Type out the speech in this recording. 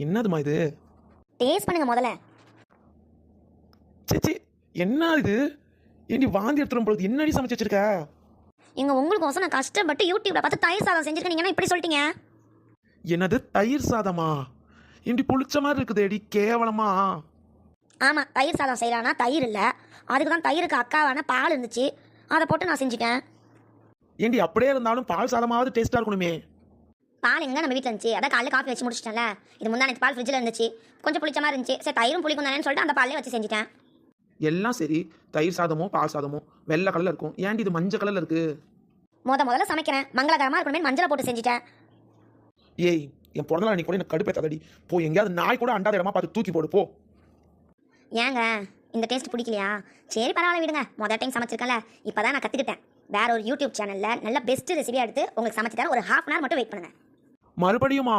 என்னதுமா இது? டேஸ்ட் பண்ணுங்க முதல்ல. சேச்சி, என்ன இது? ஏண்டி வாந்தி எடுத்துரும் பொழுது என்னடி சமைச்சு வச்சிருக்க? எங்க உங்களுக்கோசம் நான் கஷ்டப்பட்டு யூடியூப்ல பார்த்து தயிர் சாதம் செஞ்சிருக்கேன். நீங்க என்ன இப்படி சொல்லிட்டீங்க? என்னது தயிர் சாதமா? ஏண்டி புளிச்ச மாதிரி இருக்குதேடி, கேவலமா. ஆமா, தயிர் சாதம் செய்யலான்னா தயிர் இல்லை, அதுக்கு தான் தயிருக்கு அக்காவான பால் இருந்துச்சு, அதை போட்டு நான் செஞ்சுட்டேன். ஏண்டி அப்படியே இருந்தாலும் பால் சாதமாவது டேஸ்டா இருக்கணுமே. பால் எங்க நம்ம வீட்டில் இருந்துச்சு, அதான் காலையில் காஃபி வச்சு முடிச்சிட்டேன்ல. இது முந்தானத்து பால் ஃப்ரிட்ஜில் இருந்துச்சு, கொஞ்சம் புளிச்ச மாதிரி இருந்துச்சு. சரி தயிரும் புளிக்கும் தானேன்னு சொல்லிட்டு அந்த பாலே வச்சு செஞ்சுட்டேன். எல்லாம் சரி, தயிர் சாதமோ பால் சாதமோ வெள்ளை கலர்ல இருக்கும், ஏன்டி இது மஞ்சள் கலர்ல இருக்கு? முதல்ல சமைக்கிறேன், மங்களகரமாக இருக்கணுமே மஞ்சளை போட்டு செஞ்சுட்டேன். ஏய், என் பிறந்தநாள் அன்னைக்கு கூட எனக்கு கடுப்பேத்தாதடி. போ, எங்கேயாவது நாய் கூட அண்டாத இடமா பார்த்து தூக்கி போடு போ. ஏங்க இந்த டேஸ்ட் பிடிக்கலையா? சரி பரவாயில்ல விடுங்க, முதல் டைம் சமைச்சிருக்கேன்ல, இப்போ தான் நான் கற்றுக்கிட்டேன். வேற ஒரு யூடியூப் சேனலில் நல்ல பெஸ்ட் ரெசிபியாக எடுத்து உங்களுக்கு சமைச்சு தரேன். ஒரு ½ அன் ஹவர் மட்டும் வெயிட் பண்ணுங்க. மறுபடியுமா?